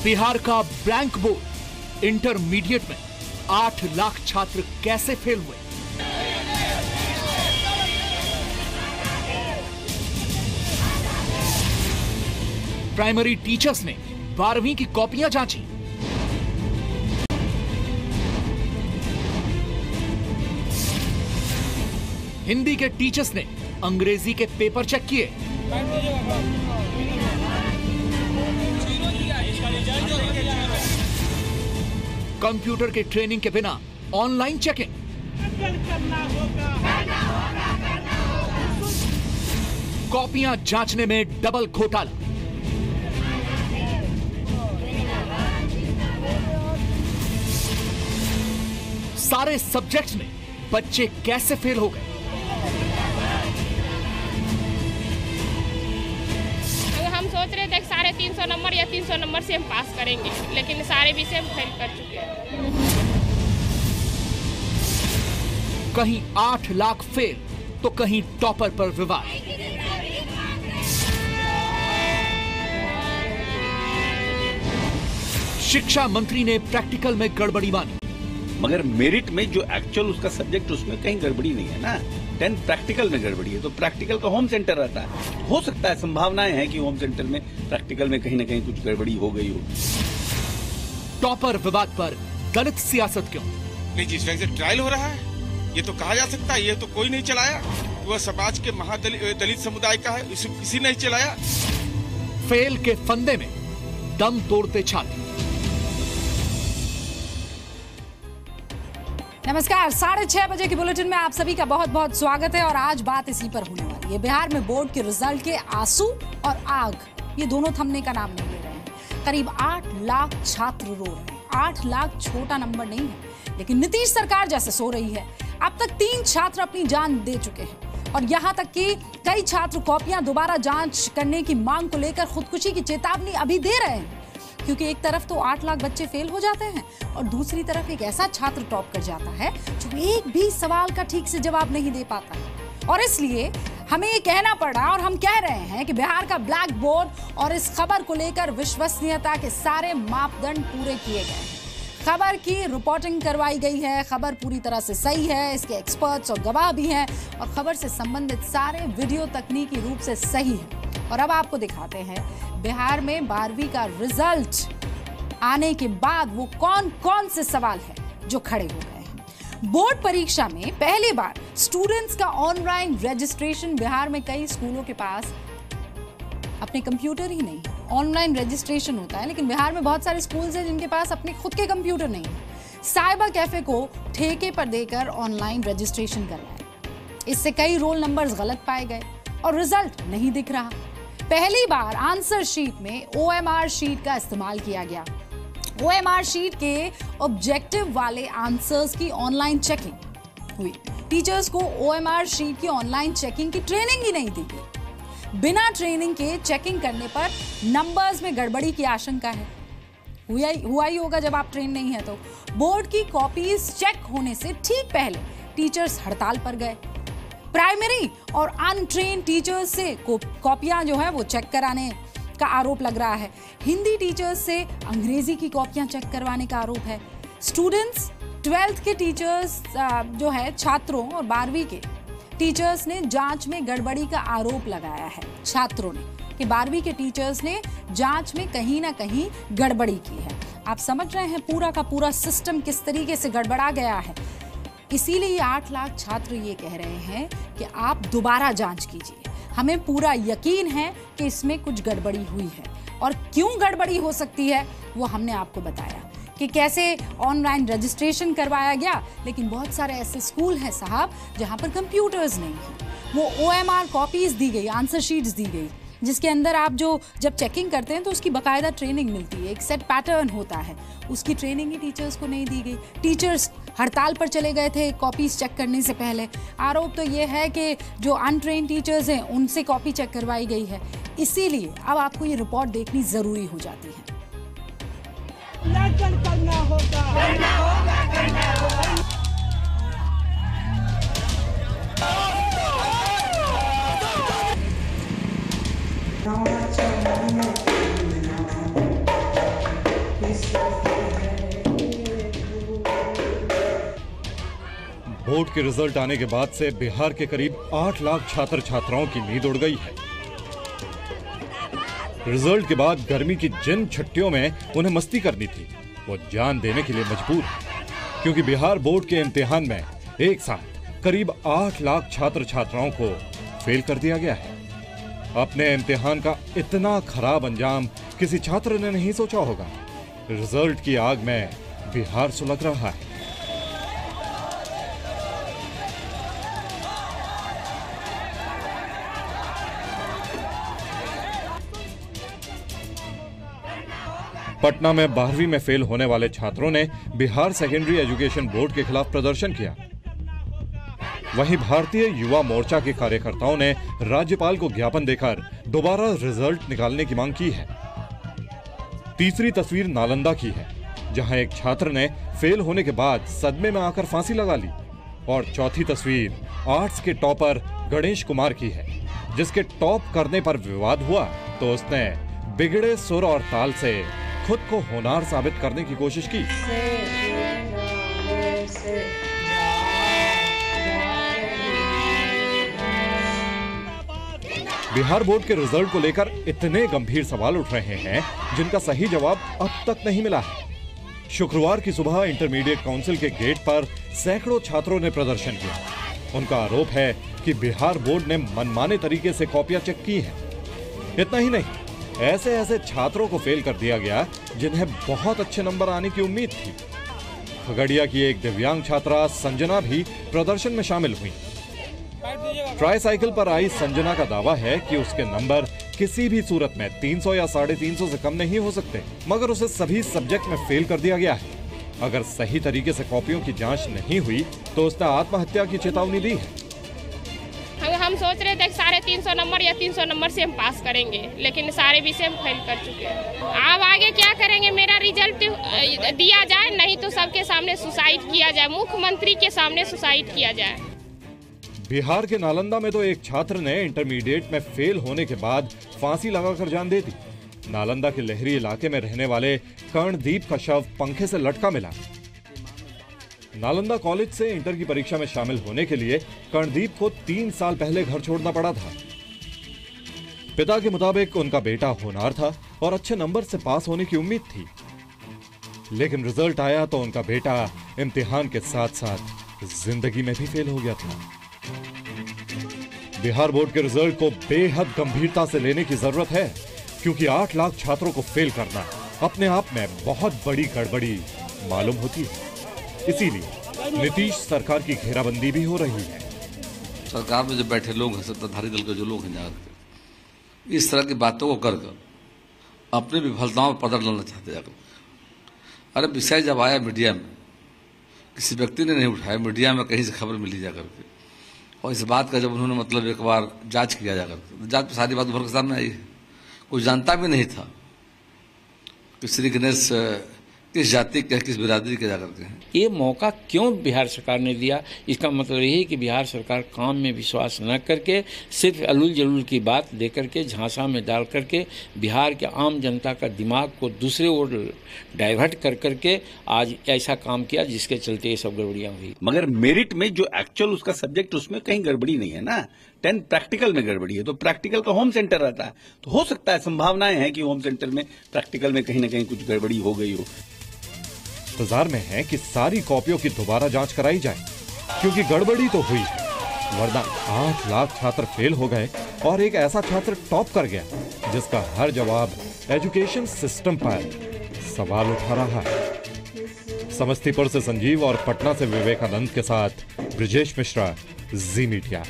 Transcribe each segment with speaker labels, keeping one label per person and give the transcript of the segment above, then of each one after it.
Speaker 1: बिहार का blank board, intermediate में 8 लाख छात्र कैसे फेल हुए? प्राइमरी टीचर्स ने 12वीं की कॉपियां जांची। हिंदी के टीचर्स ने अंग्रेजी के पेपर चेक किए। कंप्यूटर के ट्रेनिंग के बिना ऑनलाइन चेकिंग। कॉपियां जांचने में डबल घोटाला। सारे सब्जेक्ट्स में बच्चे कैसे फेल हो गए?
Speaker 2: हम सोच रहे थे 350 नंबर या 300 नंबर से हम पास करेंगे, लेकिन सारे विषय हम फेल कर चुके हैं।
Speaker 1: कहीं 8 लाख फेल तो कहीं टॉपर पर विवाद। शिक्षा मंत्री ने प्रैक्टिकल में गड़बड़ी मानी,
Speaker 3: मगर मेरिट में जो एक्चुअल उसका सब्जेक्ट उसमें कहीं गड़बड़ी नहीं है ना। 10 प्रैक्टिकल में गड़बड़ी है, तो प्रैक्टिकल का होम सेंटर रहता है। हो सकता है, संभावनाएं हैं कि होम सेंटर में प्रैक्टिकल में कहीं ना कहीं कुछ गड़बड़ी हो गई हो।
Speaker 1: टॉपर विवाद पर दलित सियासत क्यों?
Speaker 4: नहीं, जिस ढंग से ट्रायल हो रहा है ये तो कहा जा सकता है, ये तो कोई नहीं चलाया, वह समाज के महादलित समुदाय का है, इसे किसी ने चलाया।
Speaker 1: फेल के फंदे में दम तोड़ते छात्र।
Speaker 5: नमस्कार, 6:30 बजे की बुलेटिन में आप सभी का बहुत बहुत स्वागत है और आज बात इसी पर होने वाली है। बिहार में बोर्ड के रिजल्ट के आंसू और आग, ये दोनों थमने का नाम नहीं ले रहे हैं। करीब 8 लाख छात्र रो रहे हैं। 8 लाख छोटा नंबर नहीं है, लेकिन नीतीश सरकार जैसे सो रही है। अब तक 3 छात्र अपनी जान दे चुके हैं और यहाँ तक कि कई छात्र कॉपियां दोबारा जांच करने की मांग को लेकर खुदकुशी की चेतावनी अभी दे रहे हैं, क्योंकि एक तरफ तो 8 लाख बच्चे फेल हो जाते हैं और दूसरी तरफ एक ऐसा छात्र टॉप कर जाता है जो एक भी सवाल का ठीक से जवाब नहीं दे पाता है। और इसलिए हमें ये कहना पड़ रहा और हम कह रहे हैं कि बिहार का ब्लैक बोर्ड और इस खबर को लेकर विश्वसनीयता के सारे मापदंड पूरे किए गए हैं। खबर की रिपोर्टिंग करवाई गई है, खबर पूरी तरह से सही है, इसके एक्सपर्ट्स और गवाह भी हैं और खबर से संबंधित सारे वीडियो तकनीकी रूप से सही है। और अब आपको दिखाते हैं बिहार में 12वीं का रिजल्ट आने के बाद वो कौन कौन से सवाल हैं जो खड़े हो गए हैं। बोर्ड परीक्षा में पहली बार स्टूडेंट्स का ऑनलाइन रजिस्ट्रेशन। बिहार में कई स्कूलों के पास अपने कंप्यूटर ही नहीं, ऑनलाइन रजिस्ट्रेशन होता है, लेकिन बिहार में बहुत सारे स्कूल्स हैं जिनके पास अपने खुद के कंप्यूटर नहीं है। साइबर कैफे को ठेके पर देकर ऑनलाइन रजिस्ट्रेशन करवाया। इससे कई रोल नंबर्स गलत पाए गए और रिजल्ट नहीं दिख रहा। पहली बार आंसर शीट में OMR शीट का इस्तेमाल किया गया। OMR शीट के ऑब्जेक्टिव वाले आंसर्स की ऑनलाइन चेकिंग हुई। टीचर्स को OMR शीट की ऑनलाइन चेकिंग की ट्रेनिंग ही नहीं दी गई। बिना ट्रेनिंग के चेकिंग करने पर नंबर्स में गड़बड़ी की आशंका है। हुआ ही होगा जब आप ट्रेन नहीं है तो। बोर्ड की कॉपीज चेक होने से ठीक पहले टीचर्स हड़ताल पर गए। प्राइमरी और अनट्रेन टीचर्स से कॉपियां जो है वो चेक कराने का आरोप लग रहा है। हिंदी टीचर्स से अंग्रेजी की कॉपियां चेक करवाने का आरोप है। स्टूडेंट्स 12th के टीचर्स जो है छात्रों और 12वीं के टीचर्स ने जांच में गड़बड़ी का आरोप लगाया है। छात्रों ने कि 12वीं के टीचर्स ने जांच में कहीं ना कहीं गड़बड़ी की है। आप समझ रहे हैं पूरा का पूरा सिस्टम किस तरीके से गड़बड़ा गया है। इसीलिए 8 लाख छात्र ये कह रहे हैं कि आप दोबारा जांच कीजिए। हमें पूरा यकीन है कि इसमें कुछ गड़बड़ी हुई है और क्यों गड़बड़ी हो सकती है वो हमने आपको बताया कि कैसे ऑनलाइन रजिस्ट्रेशन करवाया गया, लेकिन बहुत सारे ऐसे स्कूल हैं साहब जहां पर कंप्यूटर्स नहीं है। वो OMR कॉपीज दी गई, आंसर शीट्स दी गई, जिसके अंदर आप जब चेकिंग करते हैं तो उसकी बाकायदा ट्रेनिंग मिलती है, एक सेट पैटर्न होता है, उसकी ट्रेनिंग ही टीचर्स को नहीं दी गई। टीचर्स हड़ताल पर चले गए थे कॉपीज चेक करने से पहले। आरोप तो ये है कि जो अनट्रेन टीचर्स हैं उनसे कॉपी चेक करवाई गई है। इसीलिए अब आपको ये रिपोर्ट देखनी जरूरी हो जाती है। करना होगा।
Speaker 6: बोर्ड के रिजल्ट आने के बाद से बिहार के करीब 8 लाख छात्र छात्राओं की नींद उड़ गई है। रिजल्ट के बाद गर्मी की जिन छुट्टियों में उन्हें मस्ती करनी थी, वो जान देने के लिए मजबूर है, क्योंकि बिहार बोर्ड के इम्तिहान में एक साथ करीब 8 लाख छात्र छात्राओं को फेल कर दिया गया है। अपने इम्तिहान का इतना खराब अंजाम किसी छात्र ने नहीं सोचा होगा। रिजल्ट की आग में बिहार सुलग रहा है। पटना में 12वीं में फेल होने वाले छात्रों ने बिहार सेकेंडरी एजुकेशन बोर्ड के खिलाफ प्रदर्शन किया। वहीं भारतीय युवा मोर्चा के कार्यकर्ताओं ने राज्यपाल को ज्ञापन देकर दोबारा रिजल्ट निकालने की मांग की है। तीसरी तस्वीर नालंदा की है, जहां एक छात्र ने फेल होने के बाद सदमे में आकर फांसी लगा ली। और चौथी तस्वीर आर्ट्स के टॉपर गणेश कुमार की है, जिसके टॉप करने पर विवाद हुआ तो उसने बिगड़े सुर और ताल से खुद को होनहार साबित करने की कोशिश की। बिहार बोर्ड के रिजल्ट को लेकर इतने गंभीर सवाल उठ रहे हैं, जिनका सही जवाब अब तक नहीं मिला है। शुक्रवार की सुबह इंटरमीडिएट काउंसिल के गेट पर सैकड़ों छात्रों ने प्रदर्शन किया। उनका आरोप है कि बिहार बोर्ड ने मनमाने तरीके से कॉपियां चेक की हैं। इतना ही नहीं, ऐसे ऐसे छात्रों को फेल कर दिया गया जिन्हें बहुत अच्छे नंबर आने की उम्मीद थी। खगड़िया की एक दिव्यांग छात्रा संजना भी प्रदर्शन में शामिल हुई। ट्राईसाइकिल पर आई संजना का दावा है कि उसके नंबर किसी भी सूरत में 300 या 350 से कम नहीं हो सकते, मगर उसे सभी सब्जेक्ट में फेल कर दिया गया है। अगर सही तरीके से कॉपियों की जांच नहीं हुई तो उसने आत्महत्या की चेतावनी दी है।
Speaker 2: हम सोच रहे थे 350 नंबर या 300 नंबर से हम पास करेंगे, लेकिन सारे विषय हम फेल कर चुके हैं। अब आगे क्या करेंगे? मेरा रिजल्ट दिया जाए, नहीं तो सबके सामने सुसाइड किया जाए, मुख्यमंत्री के सामने सुसाइड किया जाए।
Speaker 6: बिहार के नालंदा में तो एक छात्र ने इंटरमीडिएट में फेल होने के बाद फांसी लगाकर जान दे दी। नालंदा के लहरी इलाके में रहने वाले कर्णदीप का शव पंखे से लटका मिला। नालंदा कॉलेज से इंटर की परीक्षा में शामिल होने के लिए कर्णदीप को 3 साल पहले घर छोड़ना पड़ा था। पिता के मुताबिक उनका बेटा होनहार था और अच्छे नंबर से पास होने की उम्मीद थी, लेकिन रिजल्ट आया तो उनका बेटा इम्तिहान के साथ साथ जिंदगी में भी फेल हो गया था। बिहार बोर्ड के रिजल्ट को बेहद गंभीरता से लेने की जरूरत है, क्योंकि 8 लाख छात्रों को फेल करना अपने आप में बहुत बड़ी गड़बड़ी मालूम होती है। इसीलिए नीतीश सरकार की घेराबंदी भी हो रही है।
Speaker 7: सरकार में जो बैठे लोग हैं, सत्ताधारी दल के जो लोग हैं, इस तरह की बातों को कर अपनी विफलताओं पर पकड़ लेना चाहते जाकर। अरे विषय जब आया मीडिया में, किसी व्यक्ति ने नहीं उठाया, मीडिया में कहीं से खबर मिली जाकर के, और इस बात का जब उन्होंने मतलब एक बार जांच किया जाकर, तो जांच में सारी बात उभर के सामने आई है। कोई जानता भी नहीं था कि श्री गणेश किस जाति के, किस बिरादरी के जाकर के हैं।
Speaker 8: ये मौका क्यों बिहार सरकार ने दिया? इसका मतलब यही है कि बिहार सरकार काम में विश्वास न करके सिर्फ अलूल जलूल की बात लेकर के झांसा में डाल करके बिहार के आम जनता का दिमाग को दूसरे ओर डाइवर्ट कर करके आज ऐसा काम किया, जिसके चलते ये सब गड़बड़ियां हुई।
Speaker 3: मगर मेरिट में जो एक्चुअल उसका सब्जेक्ट, उसमें कहीं गड़बड़ी नहीं है ना। 10 प्रैक्टिकल में गड़बड़ी है, तो प्रैक्टिकल का होम सेंटर रहता है, तो हो सकता है, संभावनाएं हैं कि होम सेंटर में प्रैक्टिकल में कहीं ना कहीं कुछ गड़बड़ी हो गई हो।
Speaker 6: इंतजार में है कि सारी कॉपियों की दोबारा जांच कराई जाए, क्योंकि गड़बड़ी तो हुई है, वरना 8 लाख छात्र फेल हो गए और एक ऐसा छात्र टॉप कर गया, जिसका हर जवाब एजुकेशन सिस्टम पर सवाल उठा रहा है। समस्तीपुर से संजीव और पटना से विवेकानंद के साथ ब्रिजेश मिश्रा, जी मीडिया।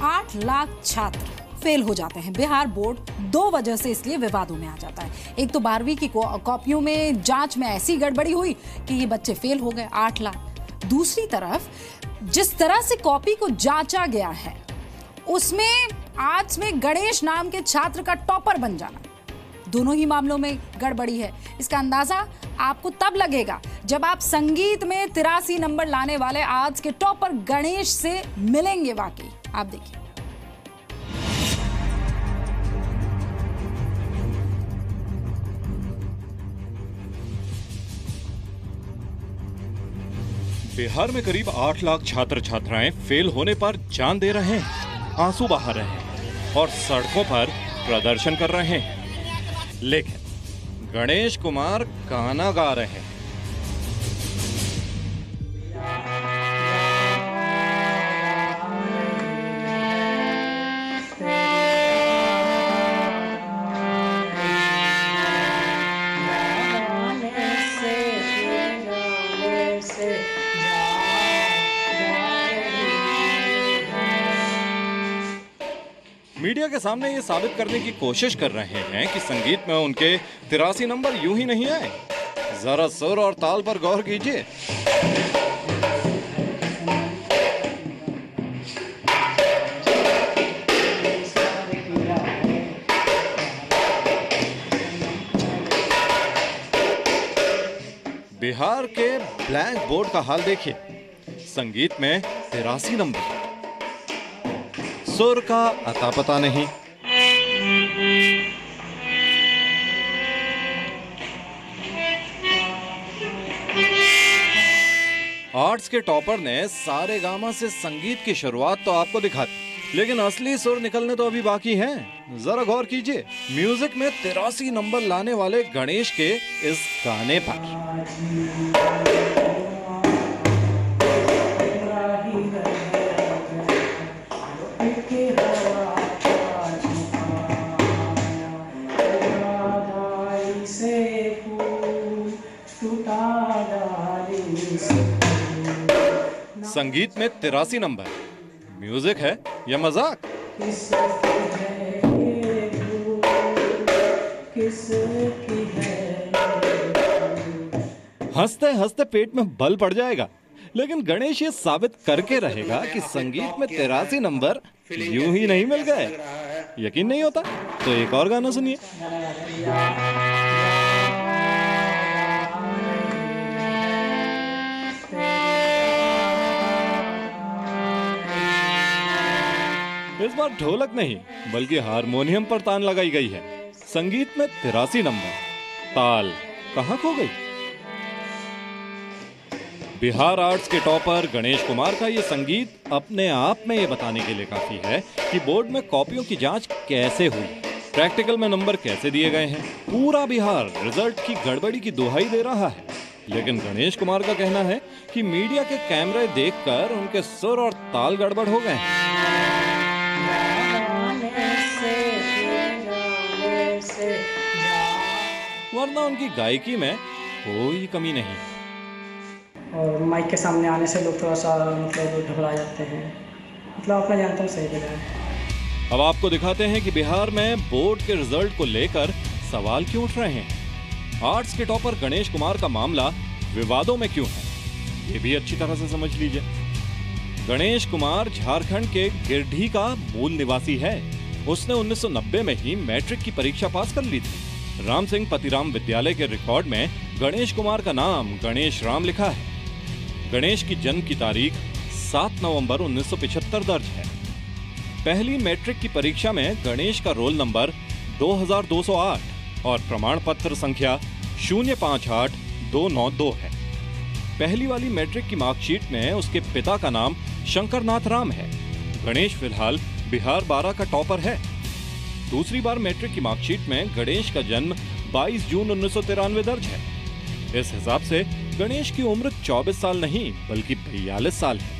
Speaker 5: 8 लाख छात्र फेल हो जाते हैं। बिहार बोर्ड 2 वजह से इसलिए विवादों में आ जाता है। एक तो 12वीं की कॉपियों में जांच में ऐसी गड़बड़ी हुई कि ये बच्चे फेल हो गए, 8 लाख। दूसरी तरफ जिस तरह से कॉपी को जांचा गया है, उसमें आर्ट्स में गणेश नाम के छात्र का टॉपर बन जाना, दोनों ही मामलों में गड़बड़ी है। इसका अंदाजा आपको तब लगेगा जब आप संगीत में 83 नंबर लाने वाले आर्ट्स के टॉपर गणेश से मिलेंगे। वाकई आप देखिए,
Speaker 6: बिहार में करीब 8 लाख छात्र छात्राएं फेल होने पर जान दे रहे हैं, आंसू बहा रहे हैं और सड़कों पर प्रदर्शन कर रहे हैं। लेकिन गणेश कुमार गाना गा रहे हैं। मीडिया के सामने ये साबित करने की कोशिश कर रहे हैं कि संगीत में उनके 83 नंबर यूं ही नहीं आए। जरा सुर और ताल पर गौर कीजिए। बिहार के ब्लैक बोर्ड का हाल देखिए। संगीत में 83 नंबर, सुर का अता पता नहीं। आर्ट्स के टॉपर ने सारे गामा से संगीत की शुरुआत तो आपको दिखा दी, लेकिन असली सुर निकलने तो अभी बाकी हैं। जरा गौर कीजिए म्यूजिक में 83 नंबर लाने वाले गणेश के इस गाने पर। संगीत में 83 नंबर, म्यूजिक है या मजाक? हंसते हंसते पेट में बल पड़ जाएगा, लेकिन गणेश ये साबित करके रहेगा कि संगीत में 83 नंबर यूं ही नहीं मिल गए। यकीन नहीं होता तो एक और गाना सुनिए। इस बार ढोलक नहीं बल्कि हारमोनियम पर तान लगाई गई है। संगीत में 83 नंबर, ताल कहां खो गई? बिहार आर्ट्स के टॉपर गणेश कुमार का ये संगीत अपने आप में ये बताने के लिए काफी है कि बोर्ड में कॉपियों की जांच कैसे हुई, प्रैक्टिकल में नंबर कैसे दिए गए हैं। पूरा बिहार रिजल्ट की गड़बड़ी की दुहाई दे रहा है, लेकिन गणेश कुमार का कहना है कि मीडिया के कैमरे देखकर उनके सुर और ताल गड़बड़ हो गए हैं। वरना उनकी गायकी में कोई कमी नहीं।
Speaker 9: और माइक के सामने आने से लोग थोड़ा सा घबरा जाते हैं, अपना जानता हूँ सही जगह है।
Speaker 6: अब आपको दिखाते हैं कि बिहार में बोर्ड के रिजल्ट को लेकर सवाल क्यों उठ रहे हैं। आर्ट्स के टॉपर गणेश कुमार का मामला विवादों में क्यों है, ये भी अच्छी तरह से समझ लीजिए। गणेश कुमार झारखंड के गिरडी का मूल निवासी है। उसने 1990 में ही मैट्रिक की परीक्षा पास कर ली थी। राम सिंह पतिराम विद्यालय के रिकॉर्ड में गणेश कुमार का नाम गणेश राम लिखा है। गणेश की जन्म की तारीख 7 नवंबर 1975 दर्ज है। पहली मैट्रिक की परीक्षा में गणेश का रोल नंबर 2208 और प्रमाण पत्र संख्या 058292 है। पहली वाली मैट्रिक की मार्कशीट में उसके पिता का नाम शंकरनाथ राम है। गणेश फिलहाल बिहार 12 का टॉपर है। दूसरी बार मैट्रिक की मार्कशीट में गणेश का जन्म 22 जून 1993 दर्ज है। इस हिसाब से गणेश की उम्र 24 साल नहीं बल्कि 42 साल है।